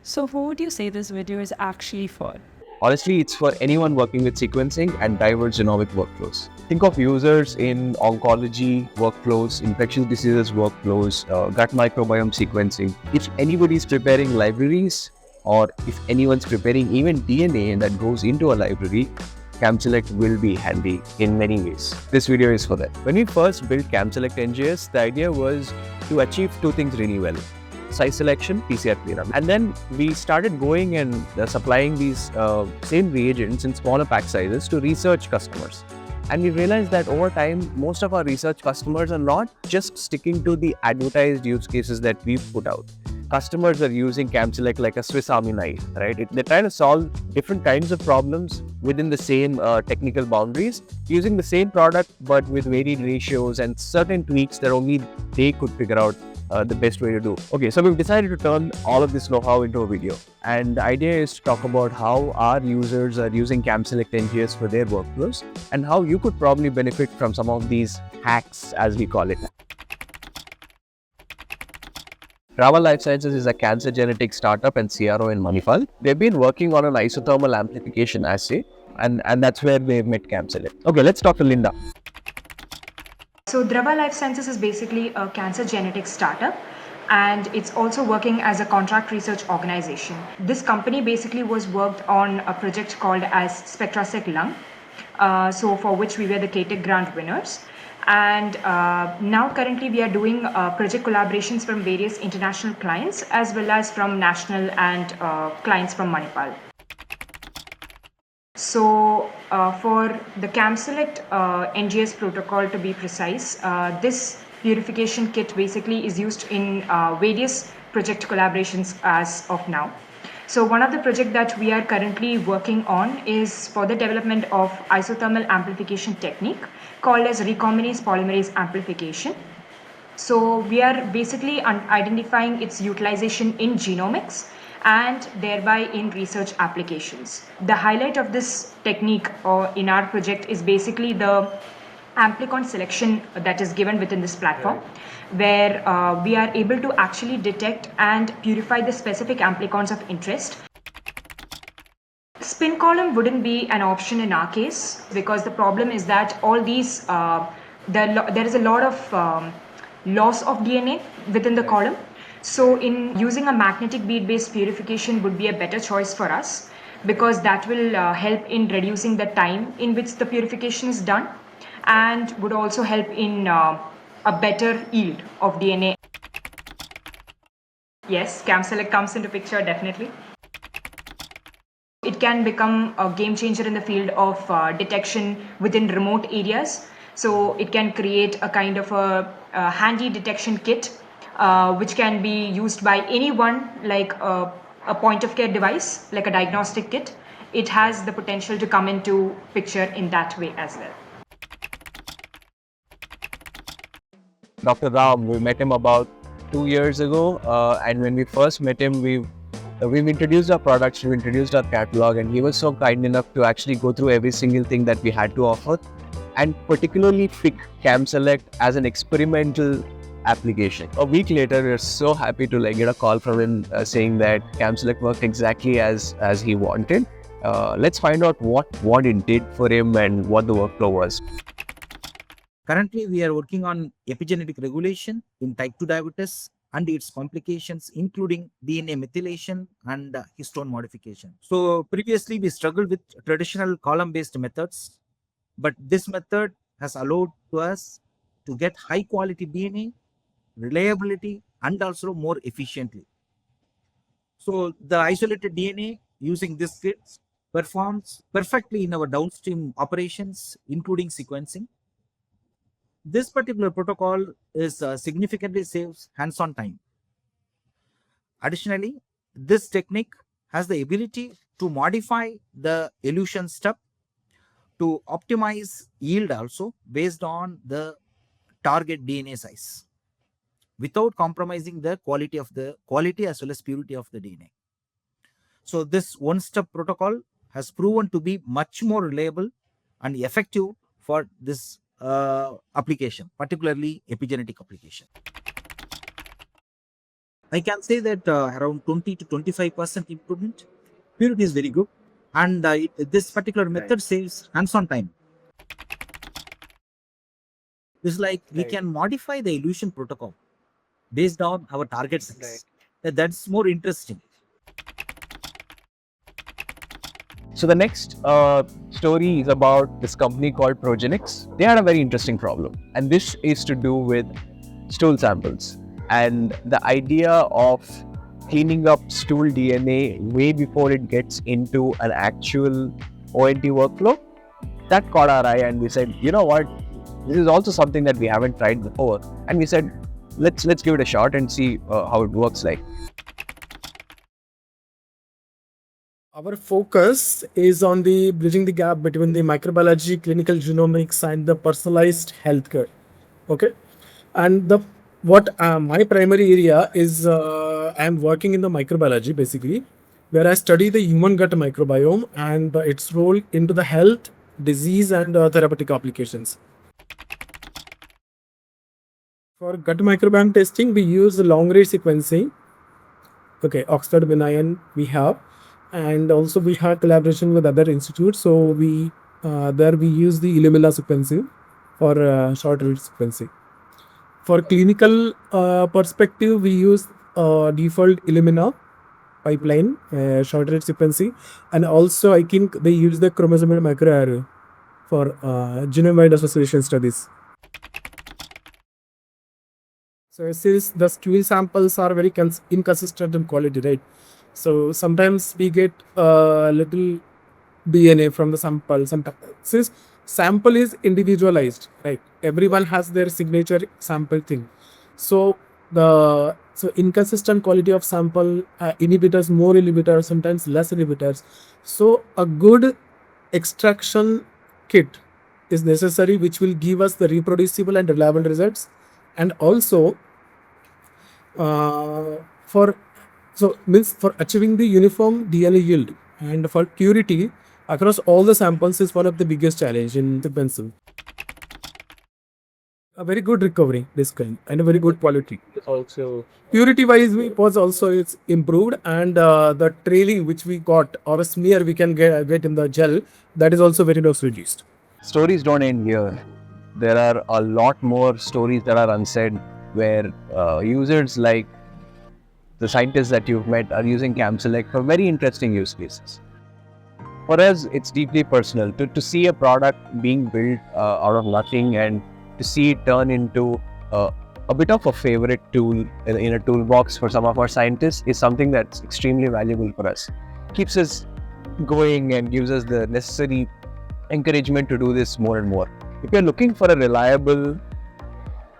So who would you say this video is actually for? Honestly, it's for anyone working with sequencing and diverse genomic workflows. Think of users in oncology workflows, infectious diseases workflows, gut microbiome sequencing. If anybody's preparing libraries or if anyone's preparing even DNA that goes into a library, CamSelect will be handy in many ways. This video is for that. When we first built CamSelect NGS, the idea was to achieve two things really well: size selection, PCR cleanup. And then we started going and supplying these same reagents in smaller pack sizes to research customers. And we realized that over time, most of our research customers are not just sticking to the advertised use cases that we've put out. Customers are using CamSelect like a Swiss Army knife, right? They're trying to solve different kinds of problems within the same technical boundaries, using the same product but with varied ratios and certain tweaks that only they could figure out the best way to do. Okay, so we've decided to turn all of this know-how into a video. And the idea is to talk about how our users are using CamSelect NGS for their workflows and how you could probably benefit from some of these hacks, as we call it. Rava Life Sciences is a cancer genetics startup and CRO in Manipal. They've been working on an isothermal amplification assay, and that's where they met CamSelect. Okay, let's talk to Linda. So Drava Life Sciences is basically a cancer genetics startup, and it's also working as a contract research organization. This company basically was worked on a project called as SpectraSec Lung, so for which we were the KTEC grant winners. And now currently we are doing project collaborations from various international clients as well as from national and clients from Manipal. So for the CamSelect NGS protocol, to be precise, this purification kit basically is used in various project collaborations as of now. So one of the projects that we are currently working on is for the development of isothermal amplification technique called as recombinase polymerase amplification. So we are basically identifying its utilization in genomics and thereby in research applications. The highlight of this technique in our project is basically the amplicon selection that is given within this platform, where we are able to actually detect and purify the specific amplicons of interest. Spin column wouldn't be an option in our case because the problem is that all these, there is a lot of loss of DNA within the column. So in using a magnetic bead based purification would be a better choice for us because that will help in reducing the time in which the purification is done and would also help in a better yield of DNA. Yes, CamSelect comes into picture definitely. It can become a game changer in the field of detection within remote areas. So it can create a kind of a handy detection kit which can be used by anyone, like a point of care device, like a diagnostic kit. It has the potential to come into picture in that way as well. Dr. Ram, we met him about 2 years ago, and when we first met him, we've introduced our products, we've introduced our catalog, and he was so kind enough to actually go through every single thing that we had to offer, and particularly pick CamSelect as an experimental application. A week later, we're so happy to get a call from him saying that CamSelect worked exactly as he wanted. Let's find out what it did for him and what the workflow was. Currently, we are working on epigenetic regulation in type 2 diabetes and its complications, including DNA methylation and histone modification. So previously, we struggled with traditional column-based methods, but this method has allowed to us to get high-quality DNA, reliability, and also more efficiently. So the isolated DNA using this kit performs perfectly in our downstream operations, including sequencing. This particular protocol is significantly saves hands-on time. Additionally, this technique has the ability to modify the elution step to optimize yield also based on the target DNA size without compromising the quality as well as purity of the DNA. So this one-step protocol has proven to be much more reliable and effective for this application, particularly epigenetic application. I can say that around 20 to 25% improvement. Purity is very good, and this particular method saves hands-on time. It's like we can modify the illusion protocol based on our target size. That's more interesting. So the next story is about this company called Progenics. They had a very interesting problem, and this is to do with stool samples and the idea of cleaning up stool DNA way before it gets into an actual ONT workflow. That caught our eye, and we said, you know what, this is also something that we haven't tried before, and we said, let's give it a shot and see how it works like. Our focus is on the bridging the gap between the microbiology, clinical genomics, and the personalized healthcare. Okay, and the what my primary area is, I am working in the microbiology basically, where I study the human gut microbiome and its role into the health, disease, and therapeutic applications. For gut microbiome testing, we use long read sequencing. Okay, Oxford Benign we have, and also we have collaboration with other institutes. So we there we use the Illumina sequencing for short read sequencing. For clinical perspective, we use default Illumina pipeline, short read sequencing, and also I think they use the chromosomal microarray for genome-wide association studies. So since the stool samples are very inconsistent in quality, right? So sometimes we get a little DNA from the sample. Sometimes since sample is individualized, right? Everyone has their signature sample thing. So inconsistent quality of sample, inhibitors, more inhibitors, sometimes less inhibitors. So a good extraction kit is necessary, which will give us the reproducible and reliable results. And also for achieving the uniform DNA yield and for purity across all the samples is one of the biggest challenge in sequencing. A very good recovery this kind and a very good quality. Also, Purity wise, it's improved, and the trailing which we got or a smear we can get in the gel, that is also very much reduced. Stories don't end here. There are a lot more stories that are unsaid where users like the scientists that you've met are using CamSelect for very interesting use cases. For us, it's deeply personal to see a product being built out of nothing and to see it turn into a bit of a favorite tool in a toolbox for some of our scientists is something that's extremely valuable for us. Keeps us going and gives us the necessary encouragement to do this more and more. If you're looking for a reliable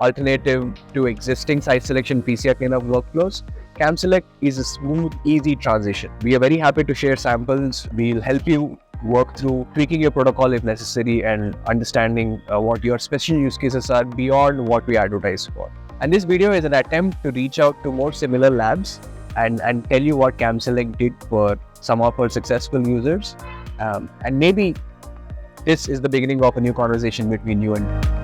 alternative to existing site selection PCR cleanup workflows, CamSelect is a smooth, easy transition. We are very happy to share samples. We'll help you work through tweaking your protocol if necessary and understanding what your special use cases are beyond what we advertise for. And this video is an attempt to reach out to more similar labs and tell you what CamSelect did for some of our successful users. And maybe this is the beginning of a new conversation between you and me.